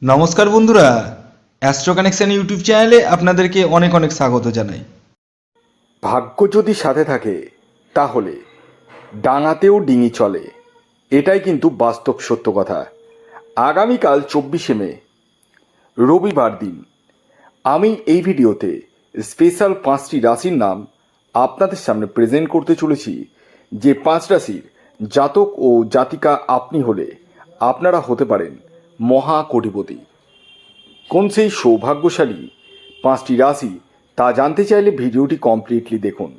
নমস্কার বন্ধুরা, astro connection YouTube চ্যানেলে আপনাদেরকে অনেক অনেক স্বাগত জানাই। ভাগ্য যদি সাথে থাকে তাহলে ডাঙাতেও ডিঙি চলে, এটাই কিন্তু বাস্তব সত্য কথা। আগামীকাল 24শে মে রবিবার দিন আমি এই ভিডিওতে স্পেশাল 5টি রাশির নাম আপনাদের সামনে প্রেজেন্ট করতে চলেছি। যে 5 রাশির জাতক ও জাতিকা আপনি হলে আপনারা হতে পারেন মহা কোটিপতি। কোন সেই সৌভাগ্যশালী 5টি রাশি তা জানতে চাইলে ভিডিওটি কমপ্লিটলি দেখুন।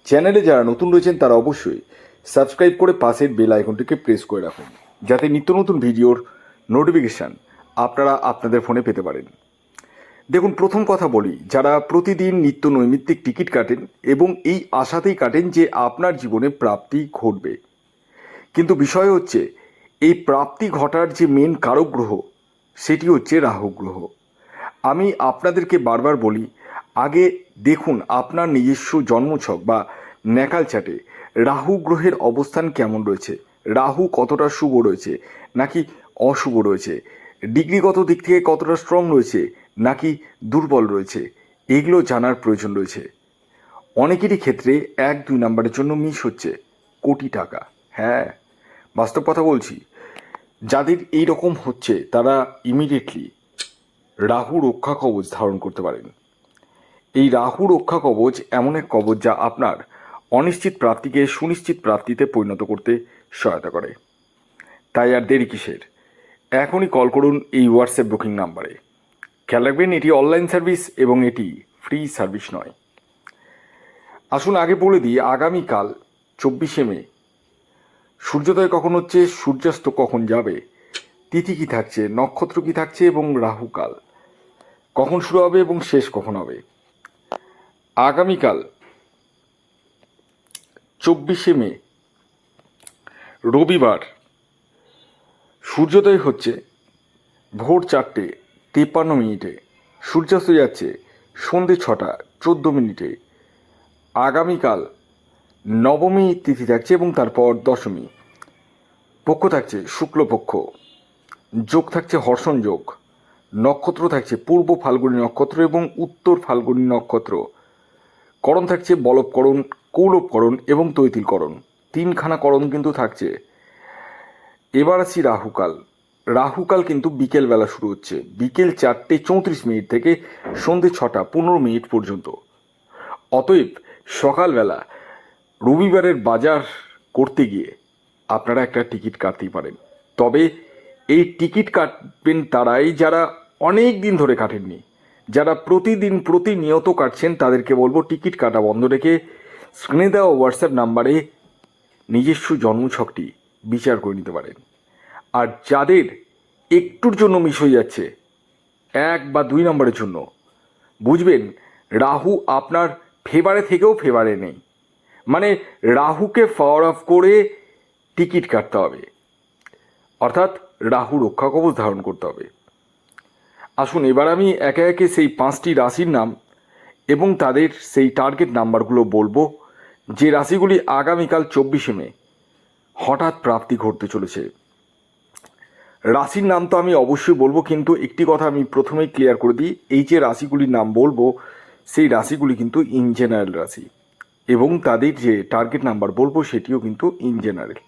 চ্যানেলে যারা নতুন রয়েছেন তারা অবশ্যই সাবস্ক্রাইব করে পাশের বেল আইকনটিকে প্রেস করে রাখুন, যাতে নিত্য নতুন ভিডিওর নোটিফিকেশান আপনারা আপনাদের ফোনে পেতে পারেন। দেখুন, প্রথম কথা বলি, যারা প্রতিদিন নিত্য নৈমিত্তিক টিকিট কাটেন এবং এই আশাতেই কাটেন যে আপনার জীবনে প্রাপ্তি ঘটবে, কিন্তু বিষয় হচ্ছে এই প্রাপ্তি ঘটার যে মেন কারক গ্রহ সেটি হচ্ছে রাহু গ্রহ। আমি আপনাদেরকে বারবার বলি, আগে দেখুন আপনার নিজস্ব জন্মছক বা ন্যাকাল চার্টে রাহু গ্রহের অবস্থান কেমন রয়েছে, রাহু কতটা শুভ রয়েছে নাকি অশুভ রয়েছে, ডিগ্রিগত দিক থেকে কতটা স্ট্রং রয়েছে নাকি দুর্বল রয়েছে, এগুলো জানার প্রয়োজন রয়েছে। অনেকেরই ক্ষেত্রে 1-2 নাম্বারের জন্য মিস হচ্ছে কোটি টাকা। হ্যাঁ, বাস্তব কথা বলছি। যাদের এই রকম হচ্ছে তারা ইমিডিয়েটলি রাহু রক্ষা কবচ ধারণ করতে পারেন। এই রাহু রক্ষা কবচ এমন এক কবচ যা আপনার অনিশ্চিত প্রাপ্তিকে সুনিশ্চিত প্রাপ্তিতে পরিণত করতে সহায়তা করে। তাই আর দেরি কিসের, এখনই কল করুন এই হোয়াটসঅ্যাপ বুকিং নাম্বারে। খেয়াল রাখবেন, এটি অনলাইন সার্ভিস এবং এটি ফ্রি সার্ভিস নয়। আসুন আগে বলে দিই, আগামীকাল 24শে মে সূর্যোদয় কখন হচ্ছে, সূর্যাস্ত কখন যাবে, তিথি কী থাকছে, নক্ষত্র কী থাকছে এবং রাহুকাল কখন শুরু হবে এবং শেষ কখন হবে। আগামীকাল 24শে মে রবিবার সূর্যোদয় হচ্ছে ভোর 4:53, সূর্যাস্ত যাচ্ছে সন্ধে 6:14। আগামীকাল নবমী তিথি থাকছে এবং তারপর দশমী। পক্ষ থাকছে শুক্লপক্ষ, যোগ থাকছে হর্ষণ যোগ, নক্ষত্র থাকছে পূর্ব ফাল্গুনী নক্ষত্র এবং উত্তর ফাল্গুনী নক্ষত্র, করণ থাকছে বলবকরণ, কৌলবকরণ এবং তৈতিলকরণ। 3খানা করণ কিন্তু থাকছে। এবার আসি রাহুকাল। রাহুকাল কিন্তু বিকেলবেলা শুরু হচ্ছে, বিকেল 4:34 থেকে সন্ধে 6:15 পর্যন্ত। অতএব সকালবেলা রবিবারের বাজার করতে গিয়ে আপনারা একটা টিকিট কাটতেই পারেন। তবে এই টিকিট কাটবেন তারাই যারা অনেক দিন ধরে কাটেননি। যারা প্রতিদিন প্রতিনিয়ত কাটছেন তাদেরকে বলবো টিকিট কাটা বন্ধ রেখে স্ক্রিনে দেওয়া হোয়াটসঅ্যাপ নাম্বারে নিজস্ব জন্মছকটি বিচার করে নিতে পারেন। আর যাদের একটুর জন্য মিস হয়ে যাচ্ছে, 1 বা 2 নম্বরের জন্য, বুঝবেন রাহু আপনার ফেভারে থেকেও ফেভারে নেই। মানে রাহুকে পাওয়ার অফ করে টিকিট কাটতে হবে, অর্থাৎ রাহু রক্ষা কবচ ধারণ করতে হবে। আসুন এবার আমি একে একে সেই 5টি রাশির নাম এবং তাদের সেই টার্গেট নাম্বারগুলো বলবো, যে রাশিগুলি আগামীকাল 24শে মে হঠাৎ প্রাপ্তি ঘটতে চলেছে। রাশির নাম তো আমি অবশ্যই বলবো, কিন্তু একটি কথা আমি প্রথমেই ক্লিয়ার করে দিই, এই যে রাশিগুলির নাম বলবো সেই রাশিগুলি কিন্তু ইন জেনারেল রাশি এবং তাদের যে টার্গেট নাম্বার বলবো সেটিও কিন্তু ইন জেনারেল।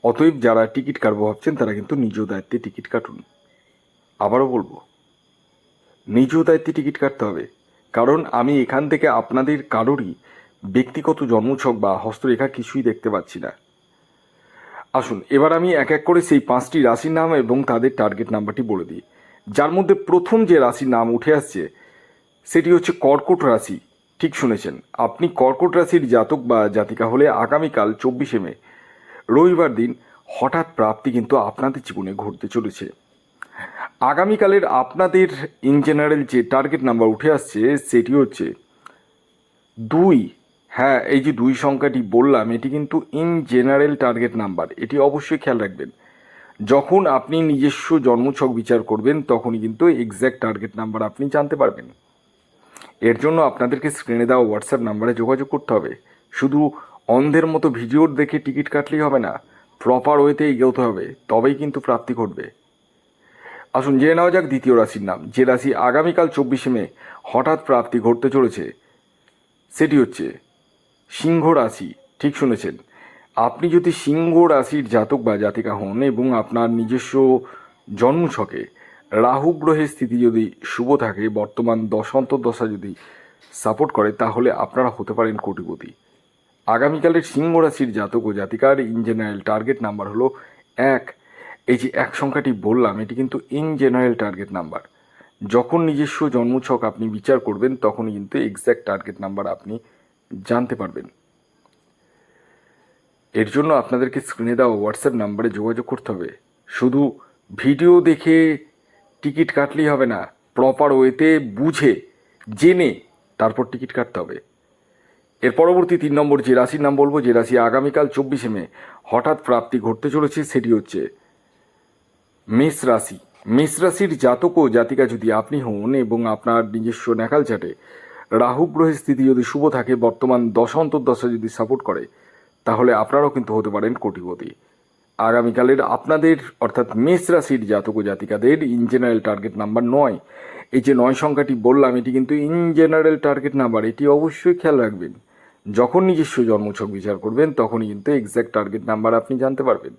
অতএব যারা টিকিট কাটবো ভাবছেন তারা কিন্তু নিজ দায়িত্বে টিকিট কাটুন। আবারও বলবো, নিজ দায়িত্বে টিকিট কাটতে হবে, কারণ আমি এখান থেকে আপনাদের কারোরই ব্যক্তিগত জন্মছক বা হস্তরেখা কিছুই দেখতে পাচ্ছি না। আসুন এবার আমি এক এক করে সেই 5টি রাশির নাম এবং তাদের টার্গেট নাম্বারটি বলে দিই। যার মধ্যে প্রথম যে রাশির নাম উঠে আসছে সেটি হচ্ছে কর্কট রাশি। ঠিক শুনেছেন, আপনি কর্কট রাশির জাতক বা জাতিকা হলে আগামীকাল 24শে মে রবিবার দিন হঠাৎ প্রাপ্তি কিন্তু আপনাদের জীবনে ঘটতে চলেছে। আগামীকালের আপনাদের ইন জেনারেল যে টার্গেট নাম্বার উঠে আসছে সেটি হচ্ছে 2। হ্যাঁ, এই যে 2 সংখ্যাটি বললাম এটি কিন্তু ইন জেনারেল টার্গেট নাম্বার, এটি অবশ্যই খেয়াল রাখবেন। যখন আপনি নিজস্ব জন্মছক বিচার করবেন তখনই কিন্তু এক্স্যাক্ট টার্গেট নাম্বার আপনি জানতে পারবেন। এর জন্য আপনাদেরকে স্ক্রিনে দেওয়া হোয়াটসঅ্যাপ নাম্বারে যোগাযোগ করতে হবে। শুধু অন্ধের মতো ভিডিও দেখে টিকিট কাটলেই হবে না, প্রপার ওয়েতে এগোতে হবে, তবেই কিন্তু প্রাপ্তি ঘটবে। আসুন জেনে নেওয়া যাক দ্বিতীয় রাশির নাম, যে রাশি আগামীকাল 24শে মে হঠাৎ প্রাপ্তি ঘটতে চলেছে, সেটি হচ্ছে সিংহ রাশি। ঠিক শুনেছেন, আপনি যদি সিংহ রাশির জাতক বা জাতিকা হন এবং আপনার নিজস্ব জন্মছকে রাহু গ্রহের স্থিতি যদি শুভ থাকে, বর্তমান দশা যদি সাপোর্ট করে, তাহলে আপনারা হতে পারেন কোটিপতি। আগামীকালের সিংহ রাশির জাতক ও জাতিকার ইন জেনারেল টার্গেট নাম্বার হলো 1। এই যে 1 সংখ্যাটি বললাম, এটি কিন্তু ইন জেনারেল টার্গেট নাম্বার। যখন নিজস্ব জন্মছক আপনি বিচার করবেন, তখনই কিন্তু এক্স্যাক্ট টার্গেট নাম্বার আপনি জানতে পারবেন। এর জন্য আপনাদেরকে স্ক্রিনে দেওয়া হোয়াটসঅ্যাপ নাম্বারে যোগাযোগ করতে হবে। শুধু ভিডিও দেখে টিকিট কাটলেই হবে না, প্রপার ওয়েতে বুঝে জেনে তারপর টিকিট কাটতে হবে। এর পরবর্তী 3 নম্বর যে রাশির নাম বলবো, যে রাশি আগামীকাল 24শে মে হঠাৎ প্রাপ্তি ঘটতে চলেছে, সেটি হচ্ছে মেষ রাশি। মেষ রাশির জাতক ও জাতিকা যদি আপনি হন এবং আপনার নিজস্ব ন্যাকাল চাটে রাহু গ্রহের স্থিতি যদি শুভ থাকে, বর্তমান দশা যদি সাপোর্ট করে, তাহলে আপনারাও কিন্তু হতে পারেন কোটিপতি। আগামীকালের আপনাদের অর্থাৎ মেষ রাশির জাতক ও জাতিকাদের ইন জেনারেল টার্গেট নাম্বার 9। এই যে 9 সংখ্যাটি বললাম, এটি কিন্তু ইন জেনারেল টার্গেট নাম্বার। এটি অবশ্যই খেয়াল রাখবেন, যখন নিজস্ব জন্মছক বিচার করবেন তখনই কিন্তু এক্স্যাক্ট টার্গেট নাম্বার আপনি জানতে পারবেন।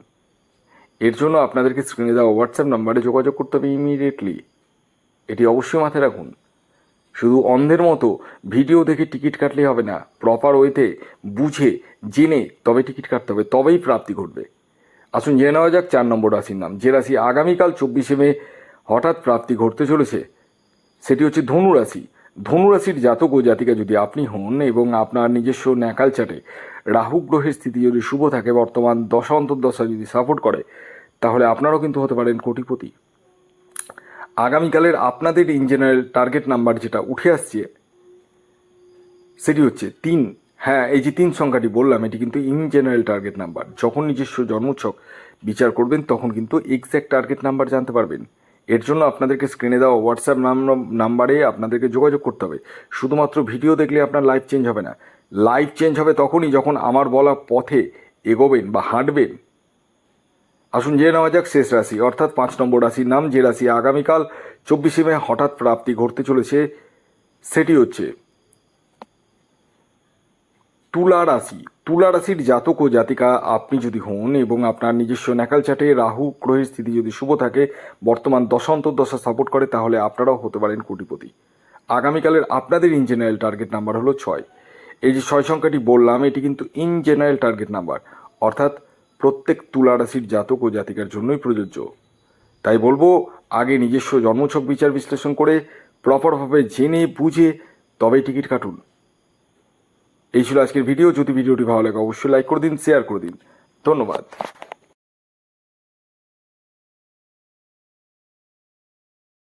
এর জন্য আপনাদেরকে স্ক্রিনে দেওয়া হোয়াটসঅ্যাপ নাম্বারে যোগাযোগ করতে হবে ইমিডিয়েটলি। এটি অবশ্যই মাথায় রাখুন। শুধু অন্ধের মতো ভিডিও দেখে টিকিট কাটলেই হবে না, প্রপার ওয়েতে বুঝে জেনে তবে টিকিট কাটতে হবে, তবেই প্রাপ্তি ঘটবে। আসুন জেনে নেওয়া যাক 4 নম্বর রাশির নাম, যে রাশি আগামীকাল 24শে মে হঠাৎ প্রাপ্তি ঘটতে চলেছে, সেটি হচ্ছে ধনু রাশি। ধনু রাশির জাতক ও জাতিকা যদি আপনি হন এবং আপনার নিজস্ব ন্যাকাল চাটে রাহু গ্রহের স্থিতি যদি শুভ থাকে, বর্তমান দশা যদি সাপোর্ট করে, তাহলে আপনারাও কিন্তু হতে পারেন কোটিপতি। আগামীকালের আপনাদের ইন জেনারেল টার্গেট নাম্বার যেটা উঠে আসছে, সেটি হচ্ছে 3। হ্যাঁ, এই যে 3 সংখ্যাটি বললাম, এটি কিন্তু ইন জেনারেল টার্গেট নাম্বার। যখন নিজস্ব জন্মছক বিচার করবেন তখন কিন্তু এক্স্যাক্ট টার্গেট নাম্বার জানতে পারবেন। এর জন্য আপনাদেরকে স্ক্রিনে দেওয়া হোয়াটসঅ্যাপ নাম্বারে আপনাদেরকে যোগাযোগ করতে হবে। শুধুমাত্র ভিডিও দেখলে আপনার লাইফ চেঞ্জ হবে না। লাইফ চেঞ্জ হবে তখনই যখন আমার বলা পথে এগোবেন বা হাঁটবেন। আসুন জেনে নেওয়া যাক শেষ রাশি অর্থাৎ 5 নম্বর রাশির নাম, যে রাশি আগামীকাল 24শে মে হঠাৎ প্রাপ্তি ঘটতে চলেছে, সেটি হচ্ছে তুলা রাশি। তুলা রাশির জাতক ও জাতিকা আপনি যদি হন এবং আপনার নিজস্ব ন্যাকাল চাটে রাহু গ্রহের স্থিতি যদি শুভ থাকে, বর্তমান দশা সাপোর্ট করে, তাহলে আপনারাও হতে পারেন কোটিপতি। আগামীকালের আপনাদের ইন জেনারেল টার্গেট নাম্বার হলো 6। এই যে 6 সংখ্যাটি বললাম, এটি কিন্তু ইন জেনারেল টার্গেট নাম্বার, অর্থাৎ প্রত্যেক তুলা রাশির জাতক ও জাতিকার জন্যই প্রযোজ্য। তাই বলবো, আগে নিজস্ব জন্মছক বিচার বিশ্লেষণ করে প্রপারভাবে জেনে বুঝে তবেই টিকিট কাটুন। এই ছিল আজকের ভিডিও। যদি ভিডিওটি ভালো লাগে অবশ্যই লাইক করে দিন, শেয়ার করে দিন। ধন্যবাদ।